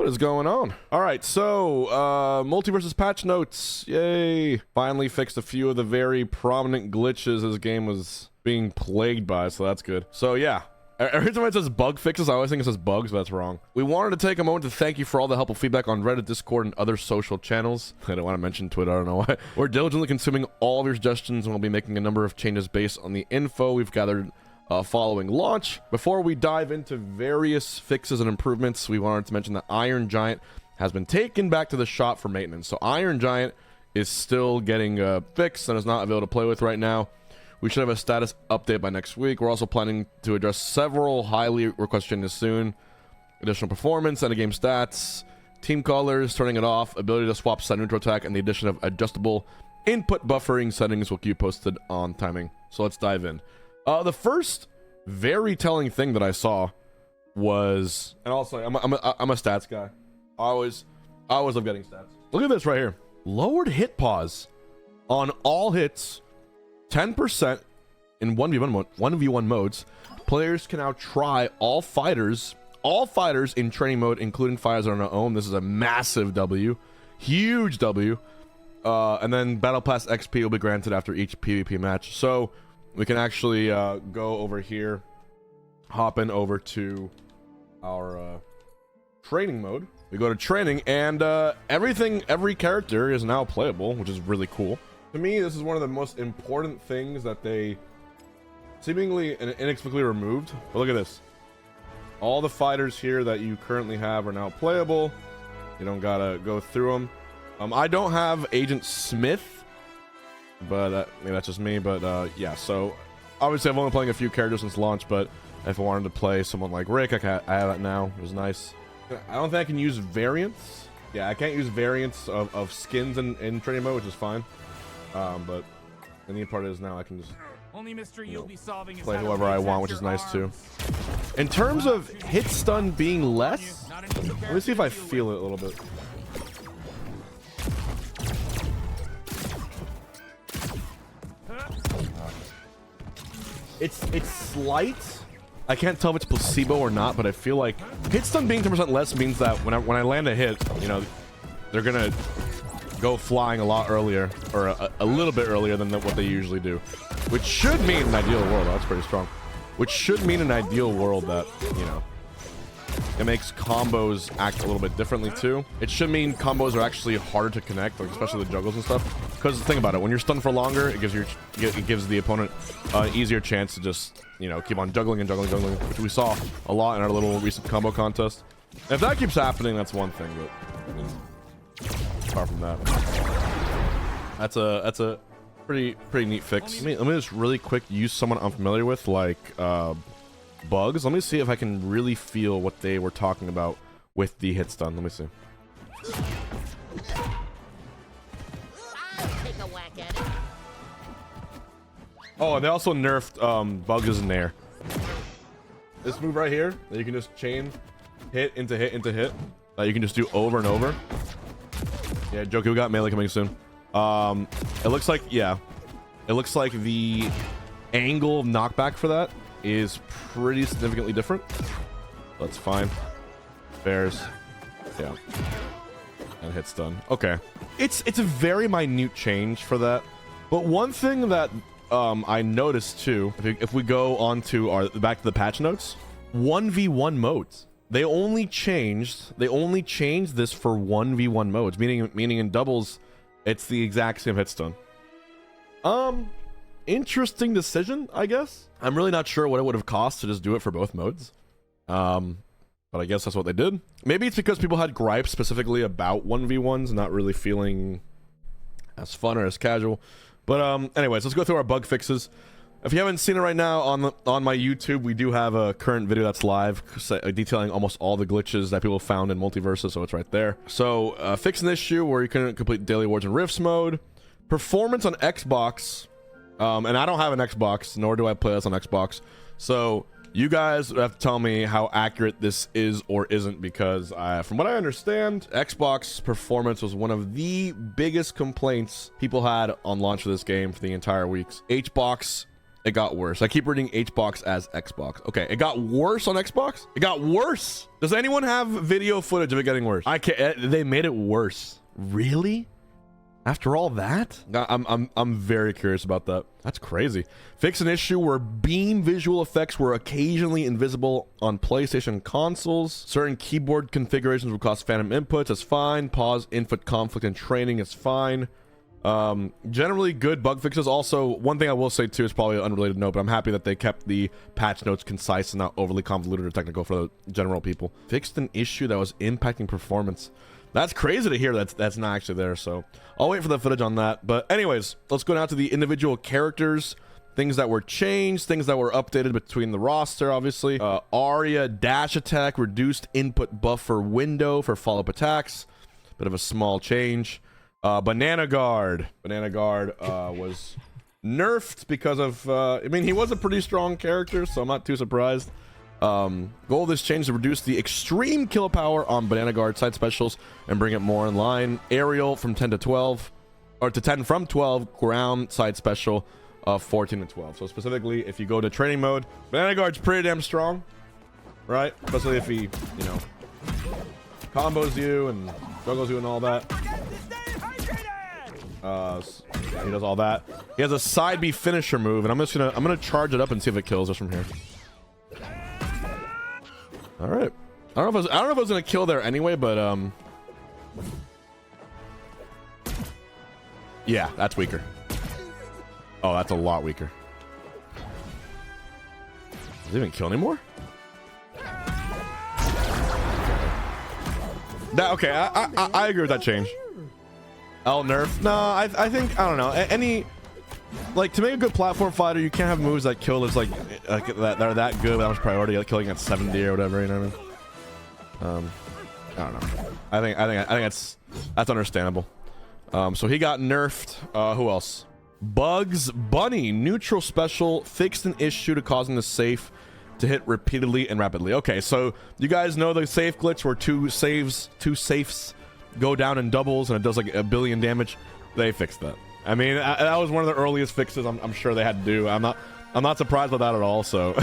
What is going on? All right, so Multiversus patch notes. Yay. Finally fixed a few of the very prominent glitches this game was being plagued by, so that's good. So yeah, every time it says bug fixes, I always think it says bugs, but that's wrong. We wanted to take a moment to thank you for all the helpful feedback on Reddit, Discord, and other social channels. I don't want to mention Twitter, I don't know why. We're diligently consuming all of your suggestions, and we'll be making a number of changes based on the info we've gathered following launch. Before we dive into various fixes and improvements, we wanted to mention that Iron Giant has been taken back to the shop for maintenance. So Iron Giant is still getting fixed and is not available to play with right now. We should have a status update by next week. We're also planning to address several highly requested changes soon. Additional performance, endgame stats, team colors, turning it off, ability to swap side neutral attack, and the addition of adjustable input buffering settings will keep you posted on timing. So let's dive in. The first very telling thing that I saw was, and also I'm a stats guy. I always love getting stats. Look at this right here. Lowered hit pause on all hits, 10% in 1v1 modes. Players can now try all fighters in training mode, including fighters on their own. This is a massive W, huge W. And then Battle Pass XP will be granted after each PvP match. So we can actually go over here, hop in over to our training mode. We go to training, and every character is now playable, which is really cool. To me, this is one of the most important things that they seemingly and inexplicably removed. But look at this. All the fighters here that you currently have are now playable. You don't gotta go through them. I don't have Agent Smith, but maybe that's just me. But yeah, so obviously I'm only playing a few characters since launch, but if I wanted to play someone like Rick, I have that now. It was nice. I don't think I can use variants. Yeah, I can't use variants of skins in training mode, which is fine. But the neat part is now I can just only mystery you'll be solving is play whoever I want, which is nice too. In terms of hit stun being less, let me see if I feel it a little bit. It's slight. I can't tell if it's placebo or not, but I feel like hit stun being 10% less means that when I land a hit, you know, they're gonna go flying a lot earlier, or a little bit earlier than what they usually do, which should mean in an ideal world, that's pretty strong, which should mean in an ideal world that, you know, it makes combos act a little bit differently too. It should mean combos are actually harder to connect, like especially the juggles and stuff. Because think about it, when you're stunned for longer, it gives the opponent an easier chance to just, you know, keep on juggling and juggling, which we saw a lot in our little recent combo contest. If that keeps happening, that's one thing, but I mean, apart from that, that's a pretty neat fix. Let me just really quick use someone I'm familiar with, like Bugs. Let me see if I can really feel what they were talking about with the hit stun. Let me see. I'll take a whack at it. Oh, they also nerfed Bugs in there. This move right here that you can just chain hit into hit into hit, that you can just do over and over. Yeah, Jokey, we got melee coming soon. It looks like, yeah, it looks like the angle of knockback for that is pretty significantly different. That's fine. Bears, yeah, and hit stun. Okay, it's a very minute change for that, but one thing that I noticed too, if we go on to back to the patch notes, 1v1 modes. They only changed this for 1v1 modes, meaning in doubles, it's the exact same hit stun. Interesting decision, I guess. I'm really not sure what it would have cost to just do it for both modes. But I guess that's what they did. Maybe it's because people had gripes specifically about 1v1s not really feeling as fun or as casual. But anyways, let's go through our bug fixes. If you haven't seen it right now on my YouTube, we do have a current video that's live detailing almost all the glitches that people found in Multiversus, so it's right there. So fix an issue where you couldn't complete daily awards in Rifts mode. Performance on Xbox. And I don't have an Xbox, nor do I play this on Xbox. So you guys have to tell me how accurate this is or isn't, because from what I understand, Xbox performance was one of the biggest complaints people had on launch of this game for the entire weeks. HBox It got worse. I keep reading Hbox as Xbox. Okay, it got worse on Xbox? It got worse. Does anyone have video footage of it getting worse? I can't. They made it worse. Really? After all that? I'm very curious about that. That's crazy. Fix an issue where beam visual effects were occasionally invisible on PlayStation consoles. Certain keyboard configurations would cause phantom inputs. That's fine. Pause input conflict and training is fine. Generally good bug fixes. Also, one thing I will say too is probably an unrelated note, but I'm happy that they kept the patch notes concise and not overly convoluted or technical for the general people. Fixed an issue that was impacting performance. That's crazy to hear that's not actually there, so I'll wait for the footage on that. But anyways, let's go down to the individual characters, things that were changed, things that were updated between the roster, obviously. Arya dash attack, reduced input buffer window for follow-up attacks. Bit of a small change. Banana Guard was nerfed because of, I mean, he was a pretty strong character, so I'm not too surprised. Goal of this change is to reduce the extreme kill power on Banana Guard side specials and bring it more in line. Aerial from 10 to 12, or to 10 from 12, ground side special of 14 to 12. So specifically, if you go to training mode, Banana Guard's pretty damn strong, right? Especially if he, you know, combos you and juggles you and all that. Yeah, he does all that. He has a side B finisher move, and I'm gonna charge it up and see if it kills us from here. All right. I don't know if I was gonna kill there anyway, but yeah, that's weaker. Oh, that's a lot weaker. Does it even kill anymore? That okay? I agree with that change. L nerf? No, I think I don't know. Any like to make a good platform fighter, you can't have moves that kill as like that are that good, that much priority, like killing at 70 or whatever. You know what I mean? I don't know. I think that's understandable. So he got nerfed. Who else? Bugs Bunny neutral special fixed an issue to causing the safe to hit repeatedly and rapidly. Okay, so you guys know the safe glitch where two safes go down in doubles and it does like 1 billion damage. They fixed that. I mean, that was one of the earliest fixes I'm sure they had to do. I'm not surprised by that at all. So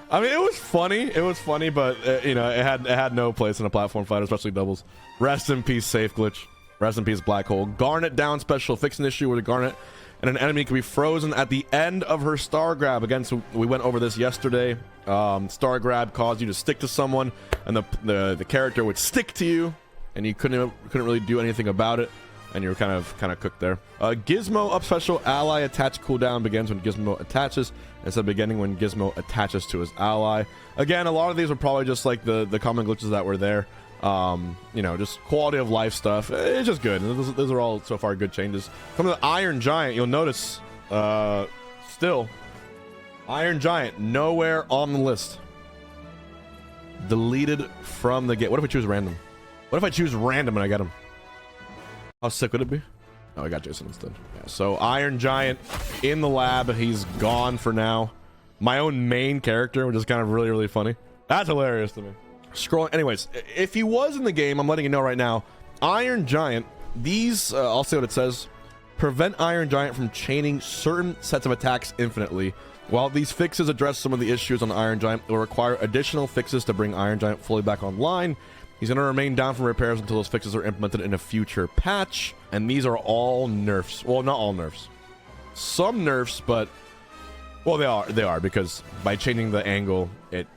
I mean, it was funny, but you know, it had no place in a platform fighter, especially doubles. Rest in peace safe glitch. Rest in peace black hole. Garnet down special fix an issue where the Garnet and an enemy can be frozen at the end of her star grab. Again, so we went over this yesterday. Star grab caused you to stick to someone, and the character would stick to you, and you couldn't really do anything about it, and you were kind of cooked there. Gizmo up special ally attach cooldown begins when Gizmo attaches instead of beginning when Gizmo attaches to his ally. Again, a lot of these are probably just like the common glitches that were there. You know, just quality of life stuff. It's just good. Those are all so far good changes. Come to the Iron Giant, you'll notice still Iron Giant nowhere on the list. Deleted from the game. What if I choose random? What if I choose random and I get him? How sick would it be? Oh, I got Jason instead. Yeah, so Iron Giant in the lab. He's gone for now. My own main character, which is kind of really funny. That's hilarious to me. Scrolling. Anyways, if he was in the game, I'm letting you know right now. Iron Giant. These, I'll say what it says. Prevent Iron Giant from chaining certain sets of attacks infinitely. While these fixes address some of the issues on Iron Giant, it will require additional fixes to bring Iron Giant fully back online. He's going to remain down from repairs until those fixes are implemented in a future patch. And these are all nerfs. Well, not all nerfs. Some nerfs, but... Well, they are, because by changing the angle, it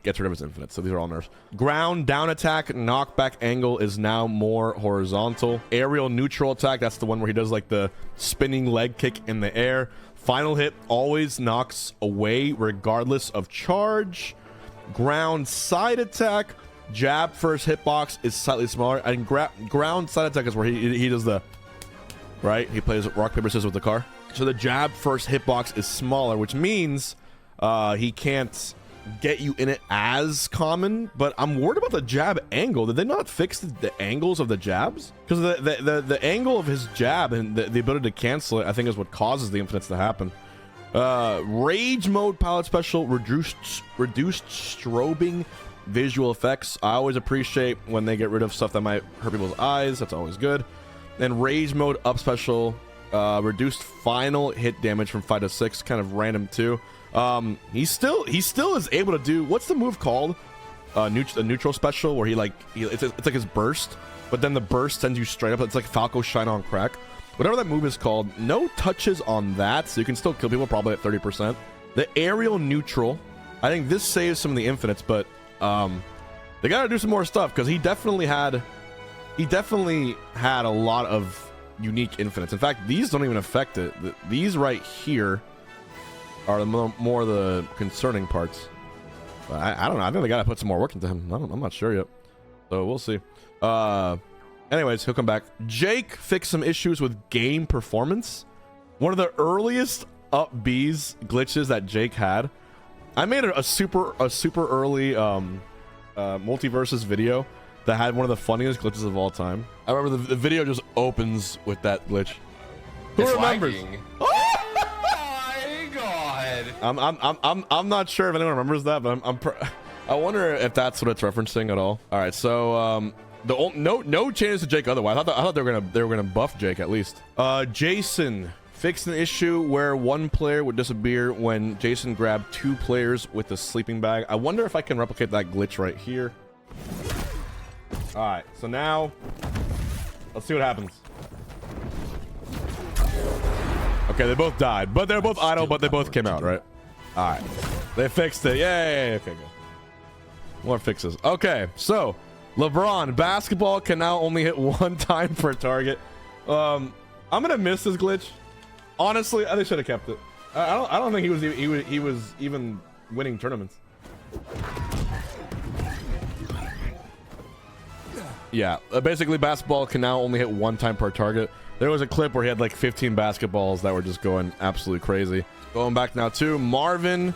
gets rid of its infinite. So these are all nerfs. Ground down attack, knockback angle is now more horizontal. Aerial neutral attack, that's the one where he does like the spinning leg kick in the air. Final hit always knocks away regardless of charge. Ground side attack, jab first hitbox is slightly smaller. And ground side attack is where he does the... Right? He plays rock, paper, scissors with the car. So the jab first hitbox is smaller, which means he can't get you in it as common. But I'm worried about the jab angle. Did they not fix the angles of the jabs? Because the angle of his jab and the ability to cancel it, I think, is what causes the infinites to happen. Rage mode palette special, reduced strobing visual effects. I always appreciate when they get rid of stuff that might hurt people's eyes. That's always good. Then rage mode up special Reduced final hit damage from 5 to 6, kind of random too. He still is able to do, what's the move called? A neutral special where it's like his burst, but then the burst sends you straight up. It's like Falco Shine on Crack. Whatever that move is called, no touches on that, so you can still kill people probably at 30%. The aerial neutral, I think this saves some of the infinites, but they gotta do some more stuff because he definitely had a lot of unique infinites. In fact, these don't even affect it. These right here are the more the concerning parts. I don't know. I think they gotta put some more work into him. I'm not sure yet, so we'll see. Anyways, he'll come back. Jake fixed some issues with game performance. One of the earliest up Bs glitches that Jake had. I made a super early Multiversus video that had one of the funniest glitches of all time. I remember the video just opens with that glitch. Who remembers? Oh my god! I'm not sure if anyone remembers that, but I wonder if that's what it's referencing at all. All right, so no changes to Jake otherwise. I thought they were gonna buff Jake at least. Jason fixed an issue where one player would disappear when Jason grabbed 2 players with the sleeping bag. I wonder if I can replicate that glitch right here. All right, so now let's see what happens. Okay, they both died, but they're both idle, but they both came out, right? All right, they fixed it. Yay! Okay, good. More fixes. Okay, so LeBron basketball can now only hit 1 time per target. I'm gonna miss this glitch. Honestly, they should have kept it. I don't think he was even winning tournaments. Yeah, basically basketball can now only hit 1 time per target. There was a clip where he had like 15 basketballs that were just going absolutely crazy. Going back now too, Marvin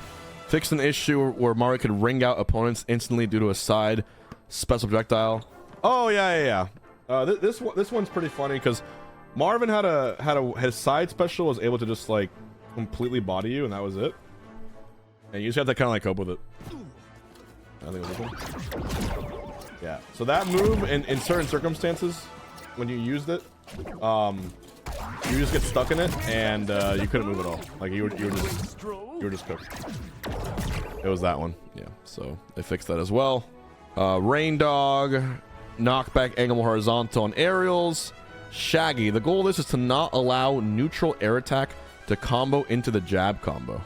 fixed an issue where Mario could ring out opponents instantly due to a side special projectile. Oh yeah. This one's pretty funny because Marvin his side special was able to just like completely body you, and that was it. And you just have to kind of like cope with it. I think it was this one. Yeah. So that move in certain circumstances, when you used it, you just get stuck in it, and you couldn't move at all. Like you were just cooked. It was that one. Yeah. So they fixed that as well. Rain Dog, knockback angle horizontal on aerials. Shaggy, the goal of this is to not allow neutral air attack to combo into the jab combo.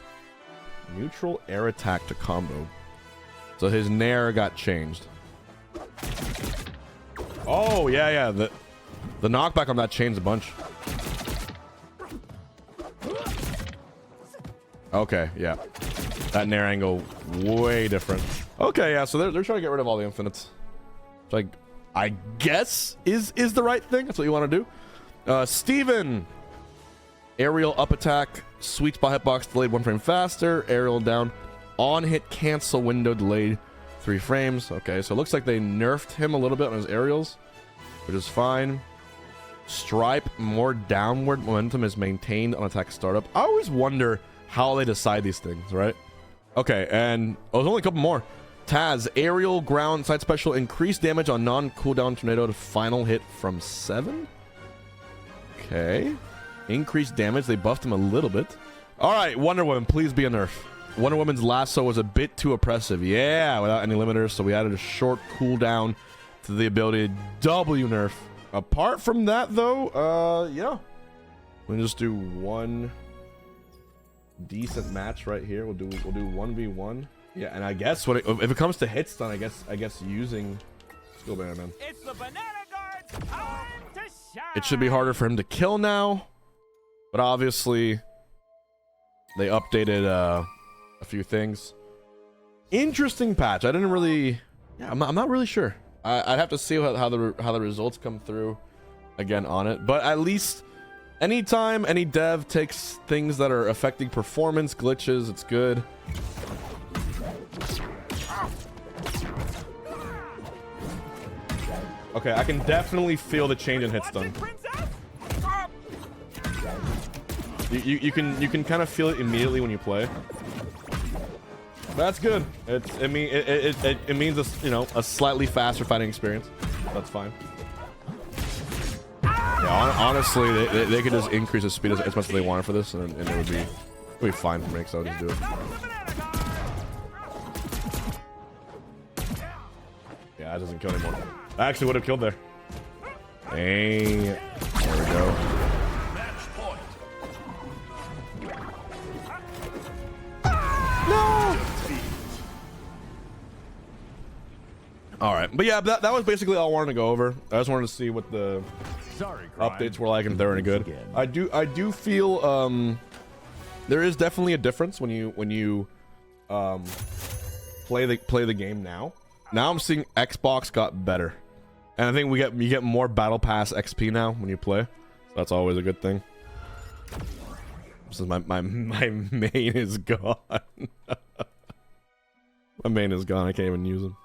Neutral air attack to combo. So his nair got changed. Oh yeah. The knockback on that changed a bunch. Okay, yeah. That nair angle way different. Okay, yeah, so they're trying to get rid of all the infinites. Like, I guess is the right thing. That's what you want to do. Steven, aerial up attack, sweet spot hitbox delayed 1 frame faster, aerial down, on hit cancel window delayed 3 frames. Okay, so it looks like they nerfed him a little bit on his aerials, which is fine. Stripe, more downward momentum is maintained on attack startup. I always wonder how they decide these things, right? Okay, and there's only a couple more. Taz, aerial ground side special, increased damage on non-cooldown tornado to final hit from 7. Okay. Increased damage. They buffed him a little bit. All right, Wonder Woman, please be a nerf. Wonder Woman's lasso was a bit too oppressive. Yeah, without any limiters, so we added a short cooldown to the ability to W nerf. Apart from that, though, yeah. We'll just do one decent match right here. We'll do 1v1. Yeah, and I guess if it comes to hits, then I guess using Skill Banner, man. It's the Banana Guard's time to shine. It should be harder for him to kill now, but obviously they updated a few things. Interesting patch. I didn't really. Yeah, I'm not really sure. I'd have to see how the results come through again on it. But at least anytime any dev takes things that are affecting performance glitches, it's good. Okay, I can definitely feel the change in hit stun. You can kind of feel it immediately when you play. That's good. It means a slightly faster fighting experience. That's fine. Yeah, honestly, they could just increase the speed as much as they wanted for this, and it would be fine for me, so I'll just do it. Yeah, that doesn't kill anymore. I actually would have killed there. Hey, there we go. No. All right, but yeah, that was basically all I wanted to go over. I just wanted to see what the updates were like and if they're any good. I do feel there is definitely a difference when you play the game now. Now I'm seeing Xbox got better, and I think you get more Battle Pass XP now when you play. So that's always a good thing. Since my main is gone. My main is gone. I can't even use him.